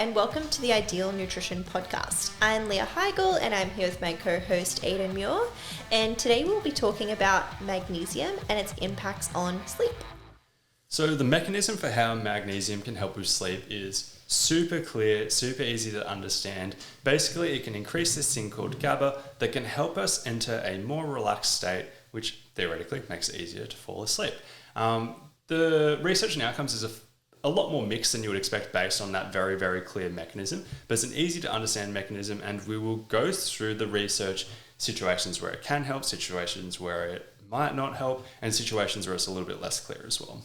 and welcome to the Ideal Nutrition Podcast. I'm Leah Higl and I'm here with my co-host Aidan Muir, and today we'll be talking about magnesium and its impacts on sleep. So the mechanism for how magnesium can help with sleep is super clear, super easy to understand. Basically, it can increase this thing called GABA that can help us enter a more relaxed state, which theoretically makes it easier to fall asleep. The research and outcomes is a lot more mixed than you would expect based on that very, very clear mechanism, but it's an easy to understand mechanism, and we will go through the research, situations where it can help, situations where it might not help, and situations where it's a little bit less clear as well.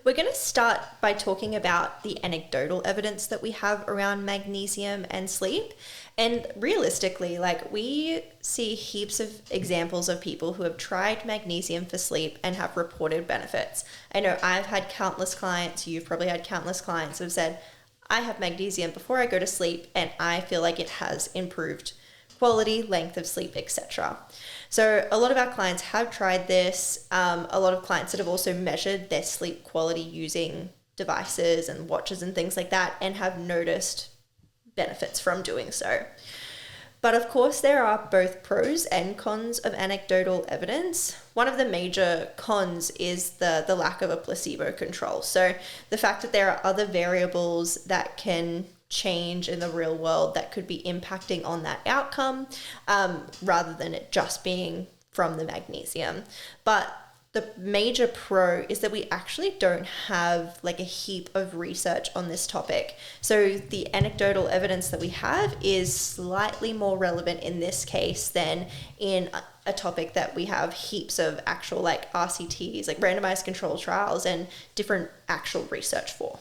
We're going to start by talking about the anecdotal evidence that we have around magnesium and sleep. And realistically, we see heaps of examples of people who have tried magnesium for sleep and have reported benefits. I know I've had countless clients, you've probably had countless clients who have said, I have magnesium before I go to sleep and I feel like it has improved quality, length of sleep, etc. So a lot of our clients have tried this. A lot of clients that have also measured their sleep quality using devices and watches and things like that and have noticed benefits from doing so. But of course, there are both pros and cons of anecdotal evidence. One of the major cons is the lack of a placebo control. So the fact that there are other variables that can change in the real world that could be impacting on that outcome, rather than it just being from the magnesium. But the major pro is that we actually don't have a heap of research on this topic. So the anecdotal evidence that we have is slightly more relevant in this case than in a topic that we have heaps of actual RCTs, randomized control trials and different actual research for.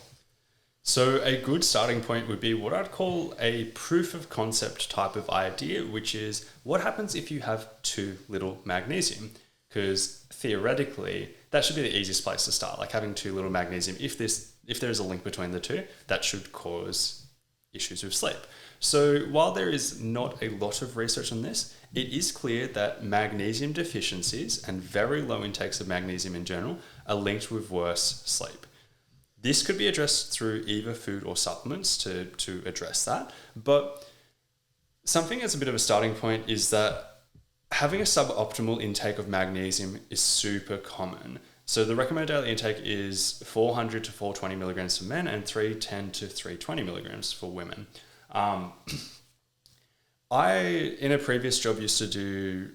So a good starting point would be what I'd call a proof of concept type of idea, which is what happens if you have too little magnesium? Because theoretically, that should be the easiest place to start, having too little magnesium. If there's a link between the two, that should cause issues with sleep. So while there is not a lot of research on this, it is clear that magnesium deficiencies and very low intakes of magnesium in general are linked with worse sleep. This could be addressed through either food or supplements to address that. But something as a bit of a starting point is that having a suboptimal intake of magnesium is super common. So the recommended daily intake is 400 to 420 milligrams for men and 310 to 320 milligrams for women. I, in a previous job, used to do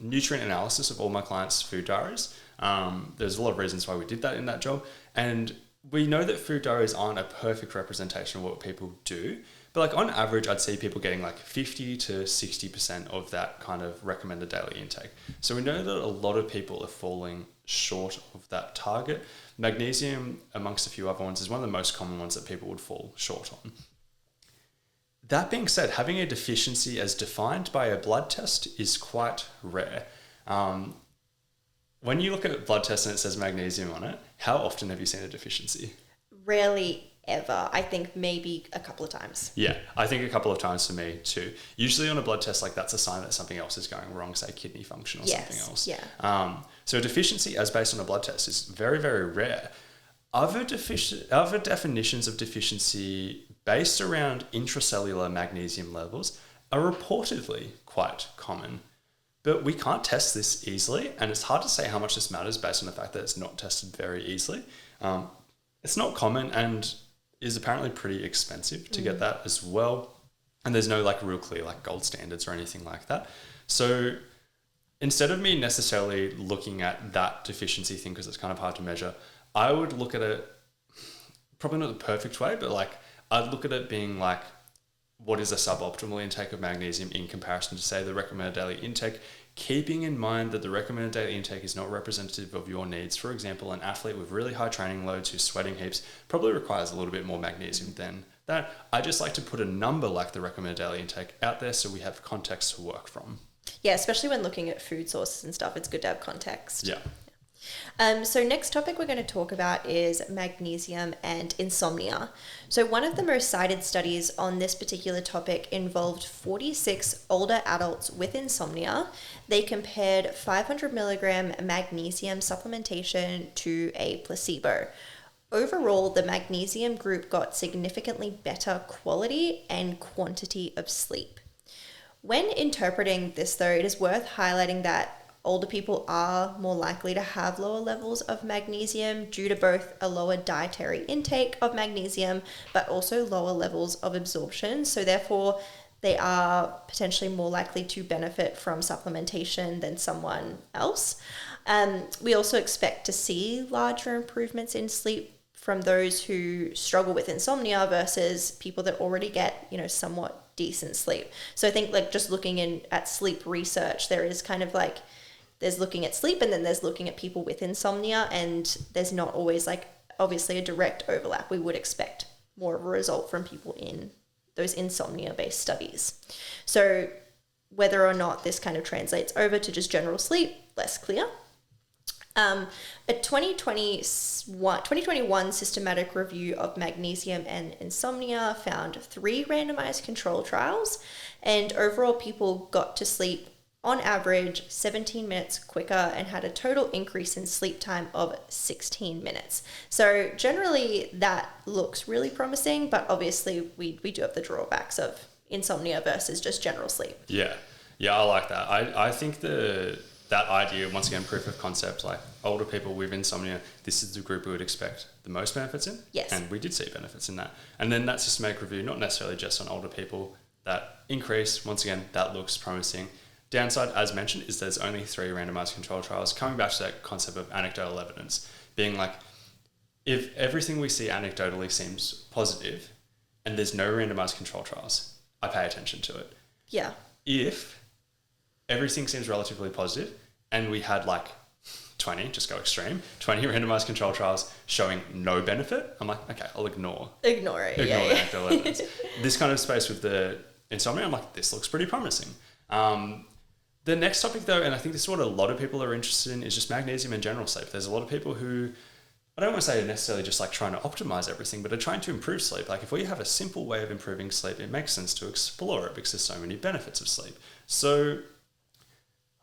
nutrient analysis of all my clients' food diaries. There's a lot of reasons why we did that in that job. And we know that food diaries aren't a perfect representation of what people do. But on average, I'd see people getting 50 to 60% of that kind of recommended daily intake. So we know that a lot of people are falling short of that target. Magnesium, amongst a few other ones, is one of the most common ones that people would fall short on. That being said, having a deficiency as defined by a blood test is quite rare. When you look at a blood test and it says magnesium on it, how often have you seen a deficiency? Rarely ever. I think maybe a couple of times. Yeah, I think a couple of times for me too. Usually on a blood test, that's a sign that something else is going wrong, say kidney function or something else. Yeah. So a deficiency as based on a blood test is very, very rare. Other definitions of deficiency based around intracellular magnesium levels are reportedly quite common. But we can't test this easily, and it's hard to say how much this matters based on the fact that it's not tested very easily. It's not common and is apparently pretty expensive to get that as well. And there's no real clear gold standards or anything like that. So instead of me necessarily looking at that deficiency thing, because it's kind of hard to measure, I would look at it, probably not the perfect way, but I'd look at it being what is a suboptimal intake of magnesium in comparison to, say, the recommended daily intake, keeping in mind that the recommended daily intake is not representative of your needs. For example, an athlete with really high training loads who's sweating heaps probably requires a little bit more magnesium than that. I just like to put a number like the recommended daily intake out there so we have context to work from. Yeah, especially when looking at food sources and stuff, it's good to have context. Yeah. So next topic we're going to talk about is magnesium and insomnia. So one of the most cited studies on this particular topic involved 46 older adults with insomnia. They compared 500 milligram magnesium supplementation to a placebo. Overall, the magnesium group got significantly better quality and quantity of sleep. When interpreting this, though, it is worth highlighting that older people are more likely to have lower levels of magnesium due to both a lower dietary intake of magnesium, but also lower levels of absorption. So therefore, they are potentially more likely to benefit from supplementation than someone else. We also expect to see larger improvements in sleep from those who struggle with insomnia versus people that already get, somewhat decent sleep. So I think just looking at sleep research, there is kind of there's looking at sleep and then there's looking at people with insomnia, and there's not always obviously a direct overlap. We would expect more of a result from people in those insomnia-based studies. So whether or not this kind of translates over to just general sleep, less clear. A 2021 systematic review of magnesium and insomnia found 3 randomized control trials, and overall people got to sleep on average 17 minutes quicker and had a total increase in sleep time of 16 minutes. So generally that looks really promising, but obviously we do have the drawbacks of insomnia versus just general sleep. Yeah, I like that. I think that idea, once again, proof of concept, older people with insomnia, this is the group we would expect the most benefits in. Yes. And we did see benefits in that. And then that systematic review, not necessarily just on older people, that increase, once again, that looks promising. Downside, as mentioned, is there's only 3 randomized control trials. Coming back to that concept of anecdotal evidence, being if everything we see anecdotally seems positive and there's no randomized control trials, I pay attention to it. Yeah. If everything seems relatively positive and we had 20, just go extreme, 20 randomized control trials showing no benefit, I'm okay, I'll ignore it. Ignore the anecdotal evidence. This kind of space with the insomnia, I'm this looks pretty promising. The next topic, though, and I think this is what a lot of people are interested in, is just magnesium and general sleep. There's a lot of people who, I don't want to say necessarily just trying to optimize everything, but are trying to improve sleep. If we have a simple way of improving sleep, it makes sense to explore it because there's so many benefits of sleep. So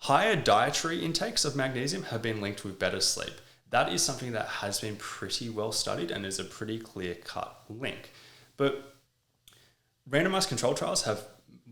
higher dietary intakes of magnesium have been linked with better sleep. That is something that has been pretty well studied and is a pretty clear-cut link. But randomized control trials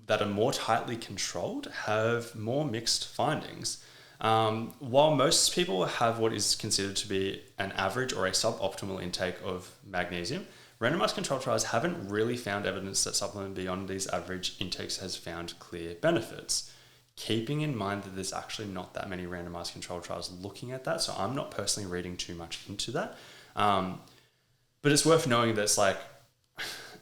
that are more tightly controlled have more mixed findings. While most people have what is considered to be an average or a suboptimal intake of magnesium, randomized control trials haven't really found evidence that supplement beyond these average intakes has found clear benefits. Keeping in mind that there's actually not that many randomized control trials looking at that, so I'm not personally reading too much into that. But it's worth knowing that it's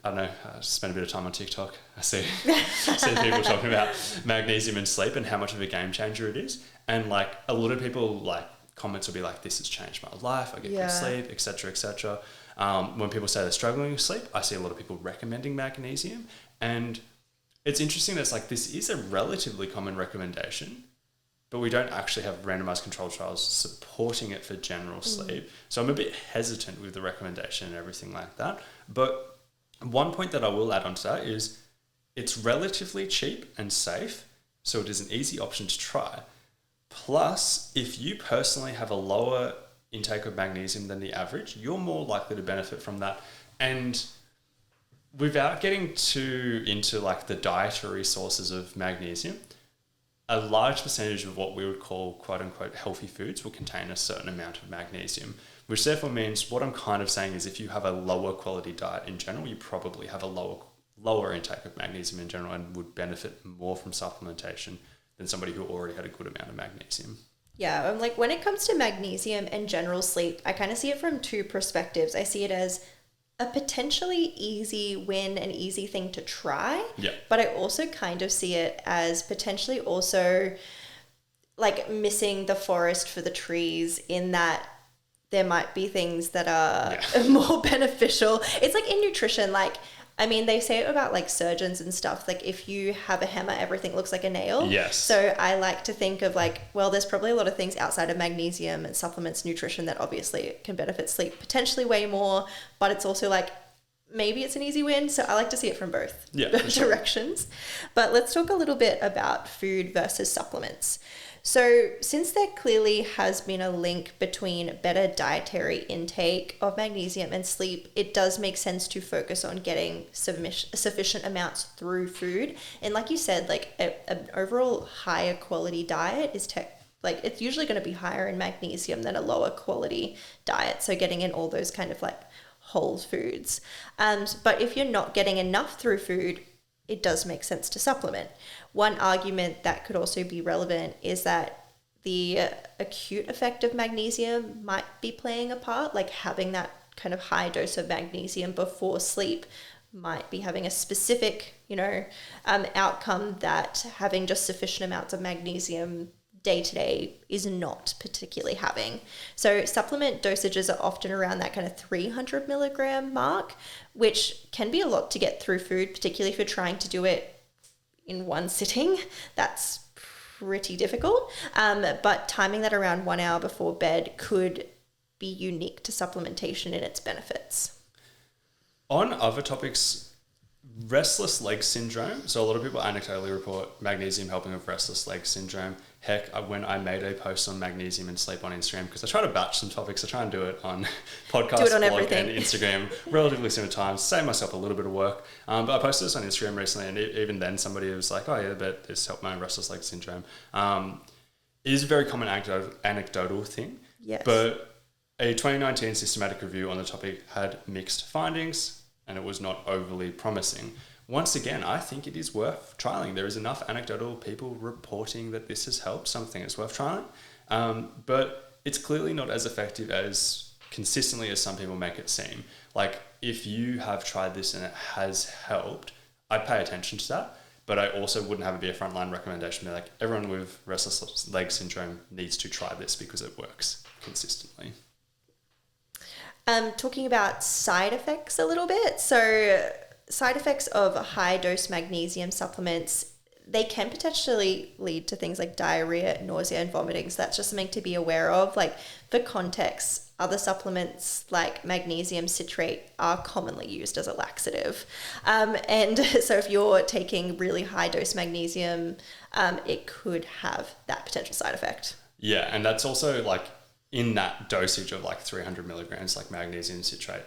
I don't know, I spend a bit of time on TikTok. I see people talking about magnesium and sleep and how much of a game changer it is. And a lot of people comments will be this has changed my life. I get good sleep, etc., etc. When people say they're struggling with sleep, I see a lot of people recommending magnesium. And it's interesting that this is a relatively common recommendation, but we don't actually have randomized controlled trials supporting it for general sleep. So I'm a bit hesitant with the recommendation and everything like that. But one point that I will add onto that is it's relatively cheap and safe, so it is an easy option to try. Plus, if you personally have a lower intake of magnesium than the average, you're more likely to benefit from that. And without getting too into the dietary sources of magnesium, a large percentage of what we would call quote unquote healthy foods will contain a certain amount of magnesium, which therefore means what I'm kind of saying is if you have a lower quality diet in general, you probably have a lower intake of magnesium in general and would benefit more from supplementation than somebody who already had a good amount of magnesium. Yeah, I'm when it comes to magnesium and general sleep, I kind of see it from 2 perspectives. I see it as a potentially easy win, an easy thing to try. Yeah. But I also kind of see it as potentially also missing the forest for the trees, in that there might be things that are more beneficial. It's in nutrition, they say it about surgeons and stuff. If you have a hammer, everything looks like a nail. Yes. So I like to think of there's probably a lot of things outside of magnesium and supplements nutrition that obviously can benefit sleep potentially way more, but it's also maybe it's an easy win. So I like to see it from both Sure. directions. But let's talk a little bit about food versus supplements. So since there clearly has been a link between better dietary intake of magnesium and sleep, it does make sense to focus on getting sufficient amounts through food. And like you said, like an overall higher quality diet is it's usually going to be higher in magnesium than a lower quality diet. So getting in all those kind of like whole foods. But if you're not getting enough through food, it does make sense to supplement. One argument that could also be relevant is that the acute effect of magnesium might be playing a part, like having that kind of high dose of magnesium before sleep might be having a specific, outcome that having just sufficient amounts of magnesium day to day is not particularly having. So supplement dosages are often around that kind of 300 milligram mark, which can be a lot to get through food, particularly if you're trying to do it in one sitting. That's pretty difficult. But timing that around 1 hour before bed could be unique to supplementation in its benefits. On other topics, restless leg syndrome. So a lot of people anecdotally report magnesium helping with restless leg syndrome. Heck, when I made a post on magnesium and sleep on Instagram, because I try to batch some topics, I try and do it on podcast, blog, everything. and Instagram, relatively similar times, save myself a little bit of work. But I posted this on Instagram recently, and even then somebody was like, oh yeah, but this helped my restless leg syndrome. It is a very common anecdotal thing. Yes. But a 2019 systematic review on the topic had mixed findings, and it was not overly promising. Once again, I think it is worth trialing. There is enough anecdotal people reporting that this has helped, something it's worth trialing. But it's clearly not as effective as consistently as some people make it seem. Like, if you have tried this and it has helped, I'd pay attention to that. But I also wouldn't have it be a frontline recommendation. Be like, everyone with restless leg syndrome needs to try this because it works consistently. Talking about side effects a little bit. So side effects of high dose magnesium supplements, they can potentially lead to things like diarrhea, nausea, and vomiting. So that's just something to be aware of. Like, for context, other supplements like magnesium citrate are commonly used as a laxative. And so if you're taking really high dose magnesium, it could have that potential side effect. Yeah, and that's also like in that dosage of like 300 milligrams, like magnesium citrate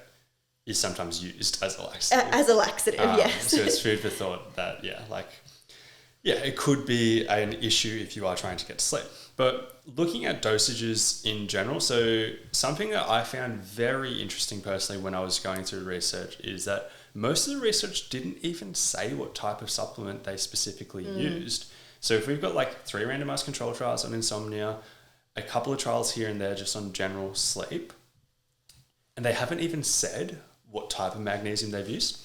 is sometimes used as a laxative. Yes. So it's food for thought that, it could be an issue if you are trying to get to sleep. But looking at dosages in general, so something that I found very interesting personally when I was going through research is that most of the research didn't even say what type of supplement they specifically used. So if we've got like 3 randomized control trials on insomnia, a couple of trials here and there just on general sleep, and they haven't even said what type of magnesium they've used.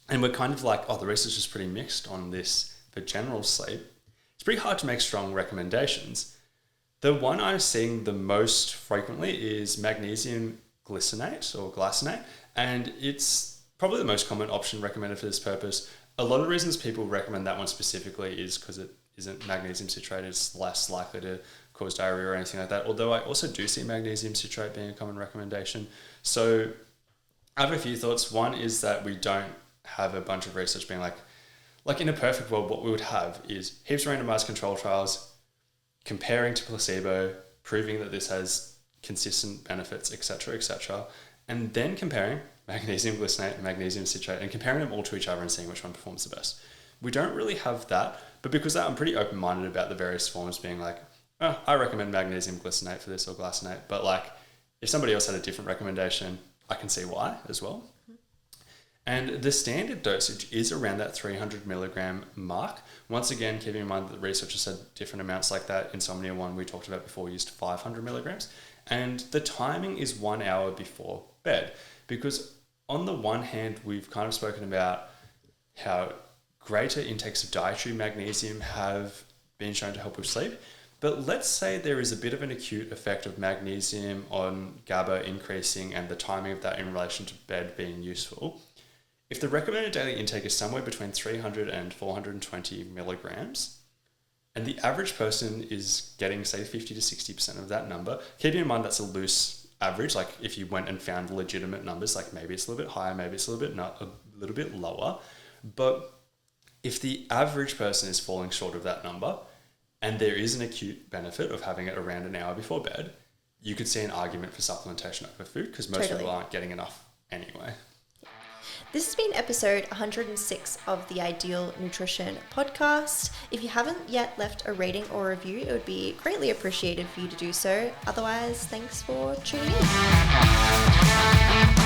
And we're kind of like, oh, the research is pretty mixed on this for general sleep. It's pretty hard to make strong recommendations. The one I'm seeing the most frequently is magnesium glycinate or glycinate, and it's probably the most common option recommended for this purpose. A lot of the reasons people recommend that one specifically is because it isn't magnesium citrate, it's less likely to cause diarrhea or anything like that. Although I also do see magnesium citrate being a common recommendation. So I have a few thoughts. One is that we don't have a bunch of research being like in a perfect world, what we would have is heaps of randomized control trials comparing to placebo, proving that this has consistent benefits, etc., and then comparing magnesium glycinate and magnesium citrate and comparing them all to each other and seeing which one performs the best. We don't really have that, but because I'm pretty open-minded about the various forms being like, oh, I recommend magnesium glycinate for this or glycinate, but like if somebody else had a different recommendation, I can see why as well. And the standard dosage is around that 300 milligram mark. Once again, keeping in mind that the researchers said different amounts like that. Insomnia one we talked about before used 500 milligrams. And the timing is 1 hour before bed. Because on the one hand, we've kind of spoken about how greater intakes of dietary magnesium have been shown to help with sleep. But let's say there is a bit of an acute effect of magnesium on GABA increasing and the timing of that in relation to bed being useful. If the recommended daily intake is somewhere between 300 and 420 milligrams, and the average person is getting, say, 50 to 60% of that number, keeping in mind that's a loose average, like if you went and found legitimate numbers, like maybe it's a little bit higher, maybe it's a little bit lower. But if the average person is falling short of that number and there is an acute benefit of having it around an hour before bed, you could see an argument for supplementation over food because most people aren't getting enough anyway. This has been episode 106 of the Ideal Nutrition podcast. If you haven't yet left a rating or review, it would be greatly appreciated for you to do so. Otherwise, thanks for tuning in.